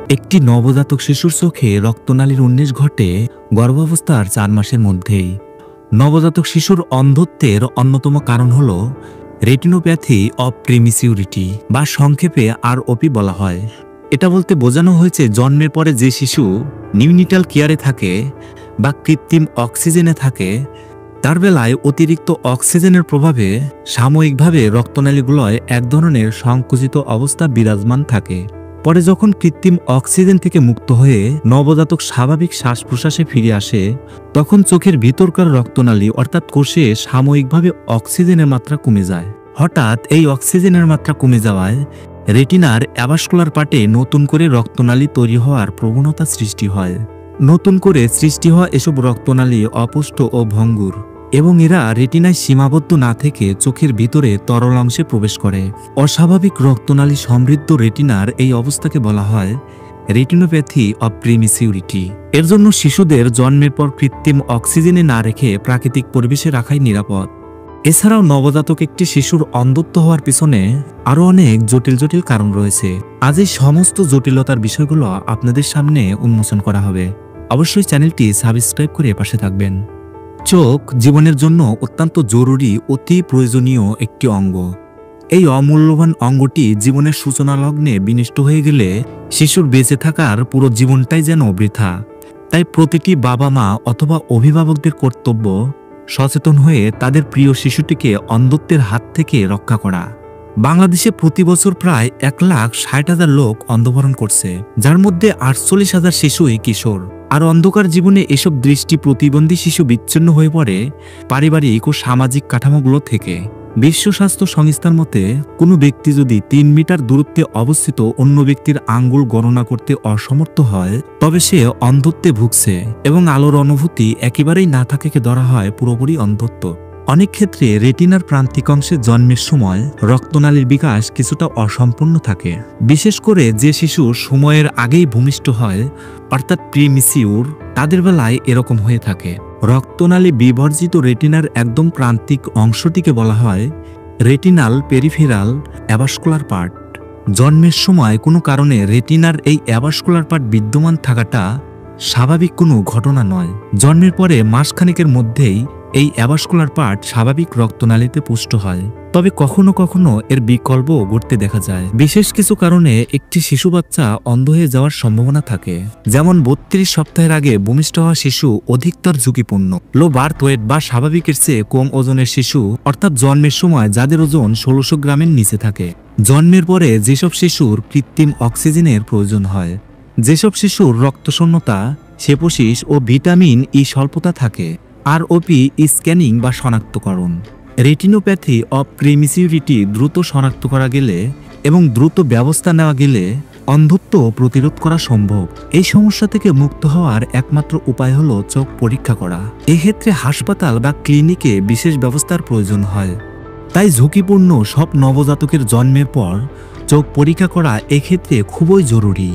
একটি নবজাতক শিশুর চোখে রক্তনালীর উন্মেষ ঘটে গর্ভাবস্থার 4 মাসের মধ্যেই। নবজাতক শিশুর অন্ধত্বের অন্যতম কারণ হল রেটিনোপ্যাথি অব প্রিমিসিউরিটি বা সংক্ষেপে ROP বলা হয়। এটা বলতে বোঝানো হয়েছে জন্মের পরে যে শিশু নিউনিটাল কেয়ারে থাকে বা কৃত্রিম অক্সিজেনে থাকে তার বেলায় অতিরিক্ত অক্সিজেনের প্রভাবে সাময়িকভাবে রক্তনালীগুলোয় এক ধরনের সংকুচিত অবস্থা বিরাজমান থাকে। পরে যখন কৃত্রিম অক্সিজেন থেকে মুক্ত হয়ে নবজাতক স্বাভাবিক শ্বাস প্রশ্বাসে ফিরে আসে তখন চোখের ভিতরকার রক্তনালী অর্থাৎ কোষে সাময়িকভাবে অক্সিজেনের মাত্রা কমে যায়। হঠাৎ এই অক্সিজেনের মাত্রা কমে যাওয়ায় রেটিনার অ্যাভাস্কুলার পার্টে নতুন করে রক্তনালী তৈরি হওয়ার প্রবণতা সৃষ্টি হয়। নতুন করে সৃষ্টি হওয়া এসব রক্তনালী অপুষ্ট ও ভঙ্গুর এবং এরা রেটিনায় সীমাবদ্ধ না থেকে চোখের ভিতরে তরল অংশে প্রবেশ করে। অস্বাভাবিক রক্তনালী সমৃদ্ধ রেটিনার এই অবস্থাকে বলা হয় রেটিনোপ্যাথি অব প্রিমিসিউরিটি। এর জন্য শিশুদের জন্মের পর কৃত্রিম অক্সিজেনে না রেখে প্রাকৃতিক পরিবেশে রাখাই নিরাপদ। এছাড়াও নবজাতক একটি শিশুর অন্ধত্ব হওয়ার পিছনে আরও অনেক জটিল জটিল কারণ রয়েছে। আজ এই সমস্ত জটিলতার বিষয়গুলো আপনাদের সামনে উন্মোচন করা হবে। অবশ্যই চ্যানেলটি সাবস্ক্রাইব করে পাশে থাকবেন। চোখ জীবনের জন্য অত্যন্ত জরুরি, অতি প্রয়োজনীয় একটি অঙ্গ। এই অমূল্যবান অঙ্গটি জীবনের সূচনা লগ্নে বিনষ্ট হয়ে গেলে শিশুর বেঁচে থাকার পুরো জীবনটাই যেন বৃথা। তাই প্রতিটি বাবা মা অথবা অভিভাবকদের কর্তব্য সচেতন হয়ে তাদের প্রিয় শিশুটিকে অন্ধত্বের হাত থেকে রক্ষা করা। বাংলাদেশে প্রতি বছর প্রায় 1,60,000 লোক অন্ধমরণ করছে, যার মধ্যে 48,000 শিশুই কিশোর। আর অন্ধকার জীবনে এসব দৃষ্টি প্রতিবন্ধী শিশু বিচ্ছিন্ন হয়ে পড়ে পারিবারিক ও সামাজিক কাঠামোগুলো থেকে। বিশ্ব স্বাস্থ্য সংস্থার মতে কোনো ব্যক্তি যদি 3 মিটার দূরত্বে অবস্থিত অন্য ব্যক্তির আঙ্গুল গণনা করতে অসমর্থ হয় তবে সে অন্ধত্বে ভুগছে এবং আলোর অনুভূতি একেবারেই না থাকাকে ধরা হয় পুরোপুরি অন্ধত্ব। অনেক ক্ষেত্রে রেটিনার প্রান্তিক অংশে জন্মের সময় রক্তনালীর বিকাশ কিছুটা অসম্পূর্ণ থাকে। বিশেষ করে যে শিশু সময়ের আগেই ভূমিষ্ঠ হয় অর্থাৎ প্রিমিসিউর, তাদের বেলায় এরকম হয়ে থাকে। রক্তনালী বিবর্জিত রেটিনার একদম প্রান্তিক অংশটিকে বলা হয় রেটিনাল পেরিফেরাল অ্যাভাস্কুলার পার্ট। জন্মের সময় কোনো কারণে রেটিনার এই অ্যাভাস্কুলার পার্ট বিদ্যমান থাকাটা স্বাভাবিক কোনো ঘটনা নয়। জন্মের পরে মাসখানেকের মধ্যেই এই অ্যাভাস্কুলার পার্ট স্বাভাবিক রক্তনালীতে পুষ্ট হয়, তবে কখনো কখনো এর বিকল্পও ঘটতে দেখা যায়। বিশেষ কিছু কারণে একটি শিশু বাচ্চা অন্ধ হয়ে যাওয়ার সম্ভাবনা থাকে, যেমন 32 সপ্তাহের আগে ভূমিষ্ঠ হওয়া শিশু অধিকতর ঝুঁকিপূর্ণ। লো বার্থ ওয়েট বা স্বাভাবিকের চেয়ে কম ওজনের শিশু, অর্থাৎ জন্মের সময় যাদের ওজন 1600 গ্রামের নিচে থাকে। জন্মের পরে যেসব শিশুর কৃত্রিম অক্সিজেনের প্রয়োজন হয়, যেসব শিশুর রক্তশূন্যতা, সেপোসিস ও ভিটামিন ই স্বল্পতা থাকে। ROP স্ক্যানিং বা শনাক্তকরণ। রেটিনোপ্যাথি অব প্রিমিসিউরিটি দ্রুত শনাক্ত করা গেলে এবং দ্রুত ব্যবস্থা নেওয়া গেলে অন্ধত্ব প্রতিরোধ করা সম্ভব। এই সমস্যা থেকে মুক্ত হওয়ার একমাত্র উপায় হলো চোখ পরীক্ষা করা। এক্ষেত্রে হাসপাতাল বা ক্লিনিকে বিশেষ ব্যবস্থার প্রয়োজন হয়। তাই ঝুঁকিপূর্ণ সব নবজাতকের জন্মের পর চোখ পরীক্ষা করা এক্ষেত্রে খুবই জরুরি।